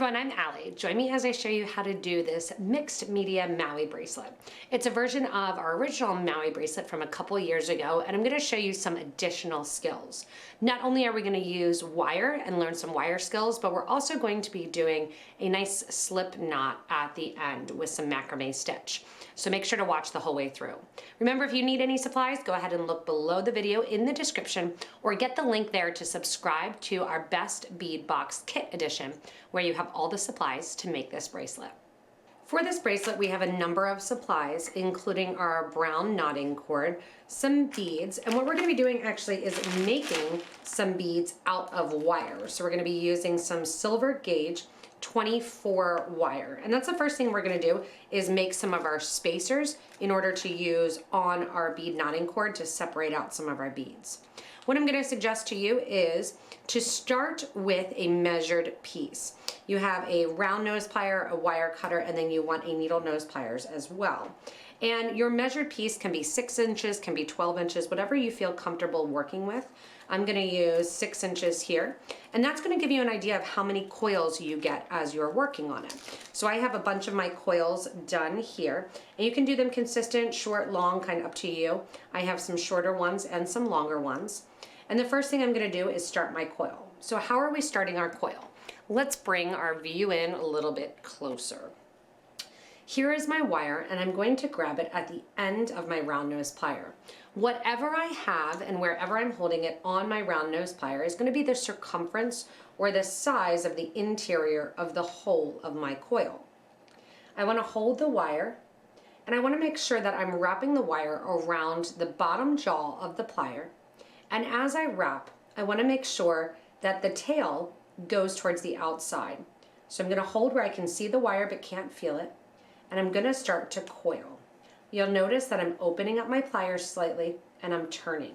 everyone, I'm Allie. Join me as I show you how to do this Mixed Media Maui bracelet. It's a version of our original Maui bracelet from a couple years ago, and I'm going to show you some additional skills. Not only are we going to use wire and learn some wire skills, but we're also going to be doing a nice slip knot at the end with some macrame stitch. So make sure to watch the whole way through. Remember, if you need any supplies, go ahead and look below the video in the description or get the link there to subscribe to our Best Bead Box Kit edition, where you have all the supplies to make this bracelet. For this bracelet, we have a number of supplies, including our brown knotting cord, some beads, and what we're going to be doing actually is making some beads out of wire. So we're going to be using some silver gauge 24 wire, and that's the first thing we're going to do is make some of our spacers in order to use on our bead knotting cord to separate out some of our beads. What I'm going to suggest to you is to start with a measured piece. You have a round nose plier, a wire cutter, and then you want a needle nose pliers as well. And your measured piece can be 6 inches, can be 12 inches, whatever you feel comfortable working with. I'm going to use 6 inches here, and that's going to give you an idea of how many coils you get as you're working on it. So I have a bunch of my coils done here, and you can do them consistent, short, long, kind of up to you. I have some shorter ones and some longer ones. And the first thing I'm going to do is start my coil. So how are we starting our coil? Let's bring our view in a little bit closer. Here is my wire, and I'm going to grab it at the end of my round nose plier. Whatever I have and wherever I'm holding it on my round nose plier is going to be the circumference or the size of the interior of the hole of my coil. I want to hold the wire, and I want to make sure that I'm wrapping the wire around the bottom jaw of the plier. And as I wrap, I want to make sure that the tail goes towards the outside. So I'm going to hold where I can see the wire but can't feel it, and I'm going to start to coil. You'll notice that I'm opening up my pliers slightly and I'm turning.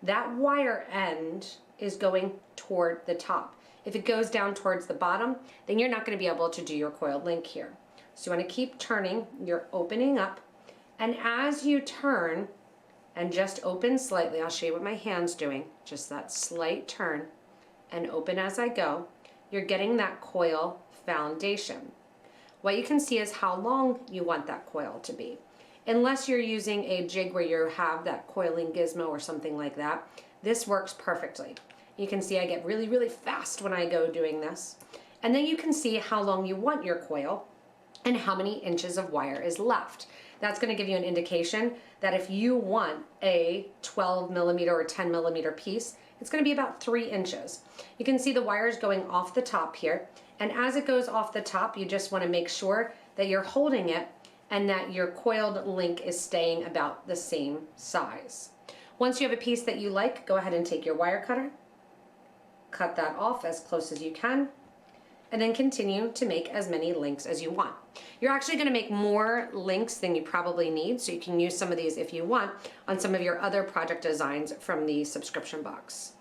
That wire end is going toward the top. If it goes down towards the bottom, then you're not going to be able to do your coiled link here. So you want to keep turning, you're opening up, and as you turn and just open slightly, I'll show you what my hand's doing, just that slight turn and open as I go, you're getting that coil foundation. What you can see is how long you want that coil to be. Unless you're using a jig where you have that coiling gizmo or something like that, this works perfectly. You can see I get really, really fast when I go doing this. And then you can see how long you want your coil and how many inches of wire is left. That's going to give you an indication that if you want a 12 millimeter or 10 millimeter piece, it's going to be about 3 inches. You can see the wires going off the top here, and as it goes off the top, you just want to make sure that you're holding it and that your coiled link is staying about the same size. Once you have a piece that you like, go ahead and take your wire cutter, cut that off as close as you can, and then continue to make as many links as you want. You're actually going to make more links than you probably need, so you can use some of these if you want on some of your other project designs from the subscription box.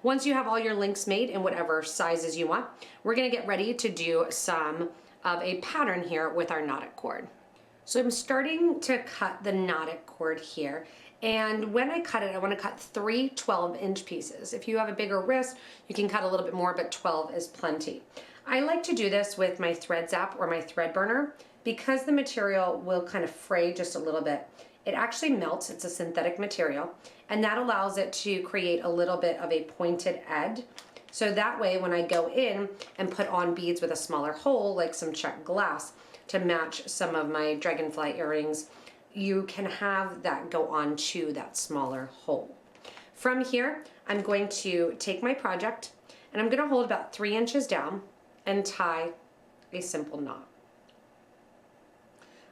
Once you have all your links made in whatever sizes you want, we're going to get ready to do some of a pattern here with our knotted cord. So I'm starting to cut the knotted cord here, and when I cut it, I want to cut 3 12-inch pieces. If you have a bigger wrist, you can cut a little bit more, but 12 is plenty. I like to do this with my thread zap or my thread burner because the material will kind of fray just a little bit. It actually melts, it's a synthetic material, and that allows it to create a little bit of a pointed edge. So that way when I go in and put on beads with a smaller hole, like some checked glass, to match some of my dragonfly earrings, you can have that go on to that smaller hole. From here, I'm going to take my project and I'm going to hold about 3 inches down and tie a simple knot.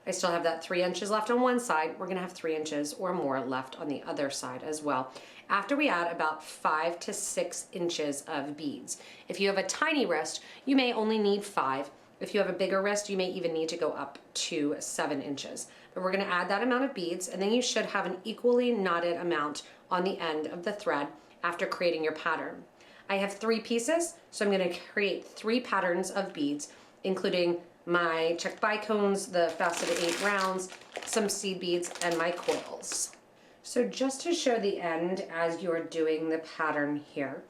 I still have that 3 inches left on one side. We're going to have 3 inches or more left on the other side as well, after we add about 5 to 6 inches of beads. If you have a tiny wrist, you may only need 5. If you have a bigger wrist, you may even need to go up to 7 inches. But we're going to add that amount of beads, and then you should have an equally knotted amount on the end of the thread after creating your pattern. I have 3 pieces, so I'm going to create 3 patterns of beads, including my checked bicones, the faceted 8 rounds, some seed beads, and my coils. So just to show the end as you're doing the pattern here,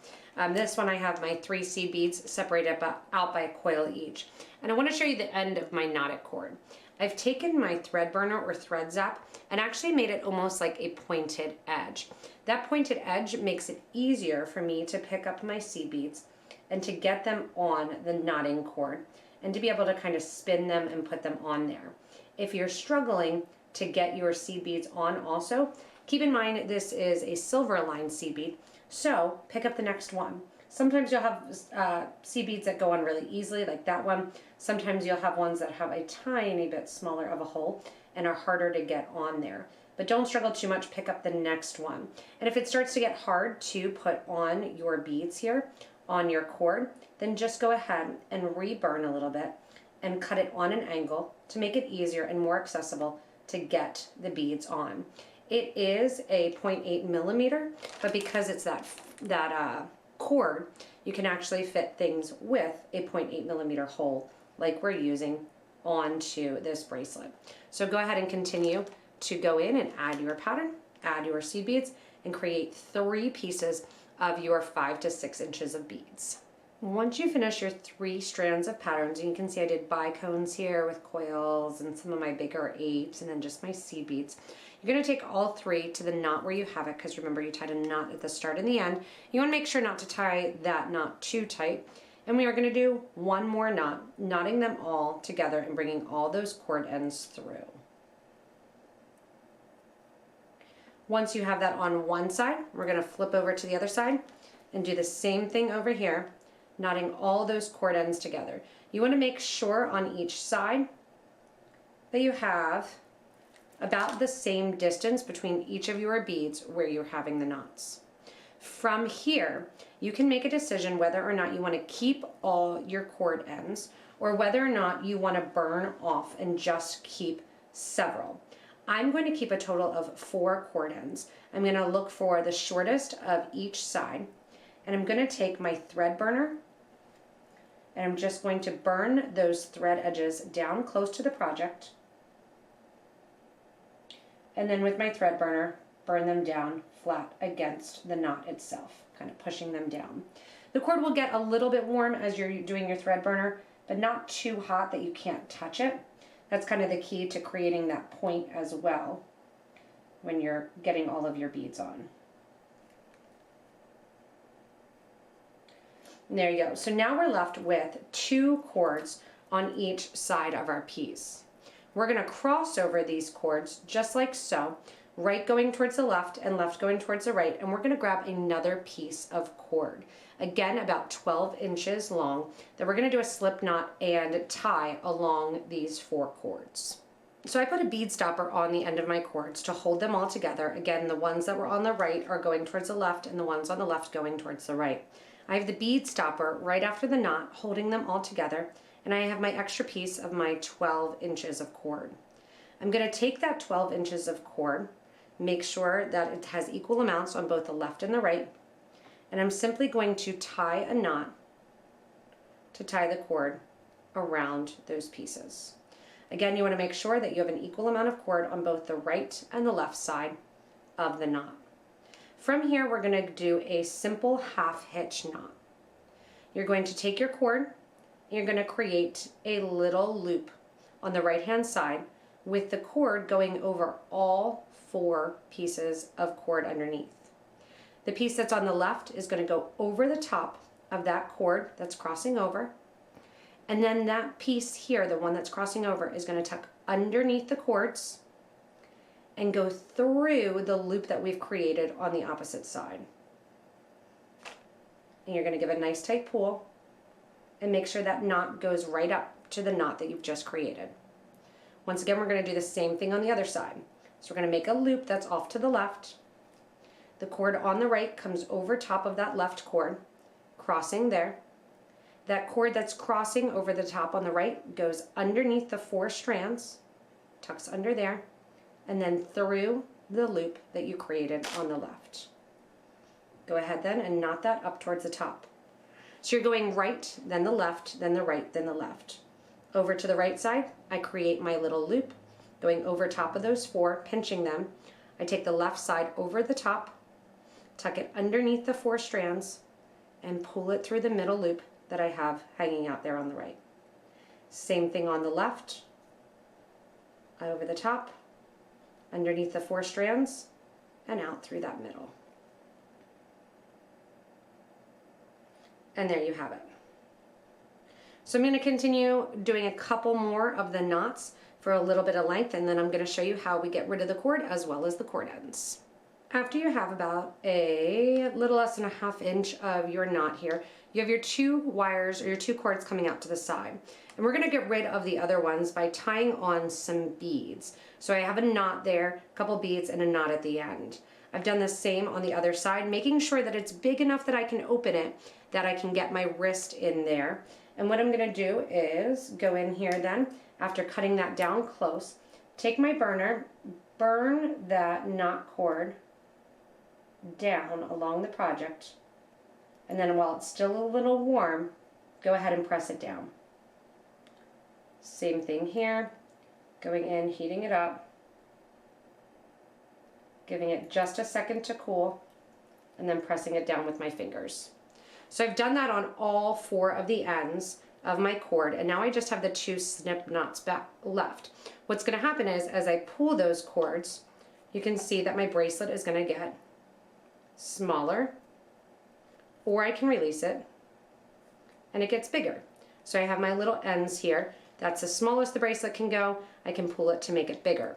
this one I have my 3 seed beads separated out by a coil each. And I want to show you the end of my knotted cord. I've taken my thread burner or thread zap and actually made it almost like a pointed edge. That pointed edge makes it easier for me to pick up my seed beads and to get them on the knotting cord and to be able to kind of spin them and put them on there. If you're struggling to get your seed beads on also, keep in mind this is a silver lined seed bead, so pick up the next one. Sometimes you'll have seed beads that go on really easily, like that one. Sometimes you'll have ones that have a tiny bit smaller of a hole and are harder to get on there. But don't struggle too much, pick up the next one. And if it starts to get hard to put on your beads here, on your cord, then just go ahead and reburn a little bit and cut it on an angle to make it easier and more accessible to get the beads on. It is a 0.8 millimeter, but because it's that cord, you can actually fit things with a 0.8 millimeter hole like we're using onto this bracelet. So go ahead and continue to go in and add your pattern, add your seed beads, and create 3 pieces of your 5 to 6 inches of beads. Once you finish your 3 strands of patterns, and you can see I did bicones here with coils and some of my bigger 8s and then just my seed beads. You're going to take all 3 to the knot where you have it, because remember you tied a knot at the start and the end. You want to make sure not to tie that knot too tight. And we are going to do one more knot, knotting them all together and bringing all those cord ends through. Once you have that on one side, we're going to flip over to the other side and do the same thing over here, knotting all those cord ends together. You want to make sure on each side that you have about the same distance between each of your beads where you're having the knots. From here, you can make a decision whether or not you want to keep all your cord ends or whether or not you want to burn off and just keep several. I'm going to keep a total of 4 cord ends. I'm going to look for the shortest of each side, and I'm going to take my thread burner and I'm just going to burn those thread edges down close to the project, and then with my thread burner burn them down flat against the knot itself, kind of pushing them down. The cord will get a little bit warm as you're doing your thread burner, but not too hot that you can't touch it. That's kind of the key to creating that point as well when you're getting all of your beads on. And there you go. So now we're left with 2 cords on each side of our piece. We're going to cross over these cords just like so, right going towards the left and left going towards the right, and we're going to grab another piece of cord. Again, about 12 inches long, that we're going to do a slip knot and tie along these 4 cords. So I put a bead stopper on the end of my cords to hold them all together. Again, the ones that were on the right are going towards the left and the ones on the left going towards the right. I have the bead stopper right after the knot holding them all together, and I have my extra piece of my 12 inches of cord. I'm going to take that 12 inches of cord, make sure that it has equal amounts on both the left and the right, and I'm simply going to tie a knot to tie the cord around those pieces. Again, you want to make sure that you have an equal amount of cord on both the right and the left side of the knot. From here, we're going to do a simple half hitch knot. You're going to take your cord, and you're going to create a little loop on the right hand side with the cord going over all 4 pieces of cord underneath. The piece that's on the left is going to go over the top of that cord that's crossing over, and then that piece here, the one that's crossing over, is going to tuck underneath the cords and go through the loop that we've created on the opposite side. And you're going to give a nice tight pull and make sure that knot goes right up to the knot that you've just created. Once again, we're going to do the same thing on the other side. So we're going to make a loop that's off to the left. The cord on the right comes over top of that left cord, crossing there. That cord that's crossing over the top on the right goes underneath the 4 strands, tucks under there, and then through the loop that you created on the left. Go ahead then and knot that up towards the top. So you're going right, then the left, then the right, then the left. Over to the right side, I create my little loop, going over top of those 4, pinching them. I take the left side over the top, tuck it underneath the 4 strands, and pull it through the middle loop that I have hanging out there on the right. Same thing on the left, over the top, underneath the 4 strands, and out through that middle. And there you have it. So I'm going to continue doing a couple more of the knots for a little bit of length, and then I'm going to show you how we get rid of the cord as well as the cord ends. After you have about a little less than a ½ inch of your knot here, you have your 2 wires or your 2 cords coming out to the side. And we're going to get rid of the other ones by tying on some beads. So I have a knot there, a couple beads, and a knot at the end. I've done the same on the other side, making sure that it's big enough that I can open it, that I can get my wrist in there. And what I'm going to do is go in here then, after cutting that down close, take my burner, burn that knot cord down along the project, and then while it's still a little warm, go ahead and press it down. Same thing here, going in, heating it up, giving it just a second to cool, and then pressing it down with my fingers. So I've done that on all 4 of the ends of my cord, and now I just have the 2 snip knots back left. What's going to happen is, as I pull those cords, you can see that my bracelet is going to get smaller, or I can release it and it gets bigger. So I have my little ends here. That's the smallest the bracelet can go. I can pull it to make it bigger.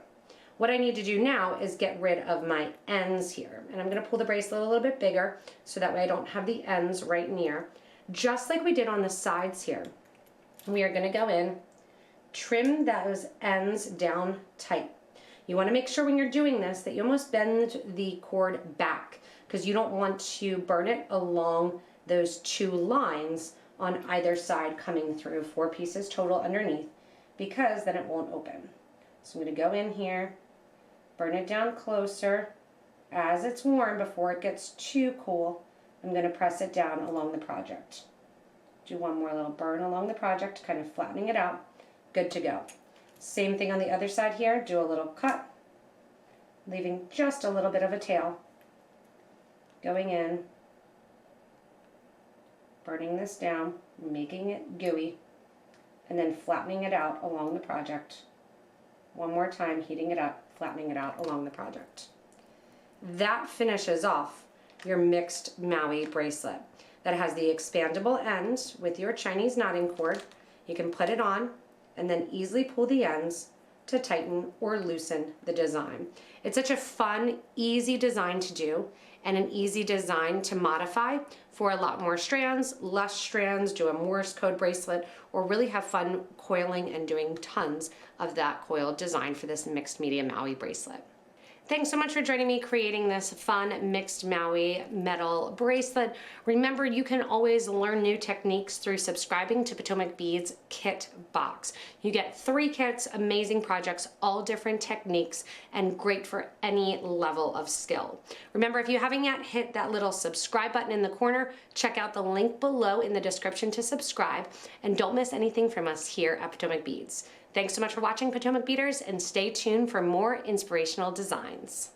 What I need to do now is get rid of my ends here. And I'm going to pull the bracelet a little bit bigger so that way I don't have the ends right near. Just like we did on the sides here. We are going to go in, trim those ends down tight. You want to make sure when you're doing this that you almost bend the cord back, because you don't want to burn it along those 2 lines on either side coming through, 4 pieces total underneath, because then it won't open. So I'm going to go in here, burn it down closer. As it's warm, before it gets too cool, I'm going to press it down along the project. Do one more little burn along the project, kind of flattening it out. Good to go. Same thing on the other side here. Do a little cut, leaving just a little bit of a tail. Going in, burning this down, making it gooey, and then flattening it out along the project. One more time, heating it up, flattening it out along the project. That finishes off your mixed Maui bracelet. That has the expandable ends with your Chinese knotting cord. You can put it on and then easily pull the ends to tighten or loosen the design. It's such a fun, easy design to do, and an easy design to modify for a lot more strands, less strands, do a Morse code bracelet, or really have fun coiling and doing tons of that coiled design for this Mixed Media Maui bracelet. Thanks so much for joining me creating this fun mixed Maui metal bracelet. Remember, you can always learn new techniques through subscribing to Potomac Beads Kit Box. You get 3 kits, amazing projects, all different techniques, and great for any level of skill. Remember, if you haven't yet hit that little subscribe button in the corner, check out the link below in the description to subscribe, and don't miss anything from us here at Potomac Beads. Thanks so much for watching, Potomac Beaters, and stay tuned for more inspirational designs.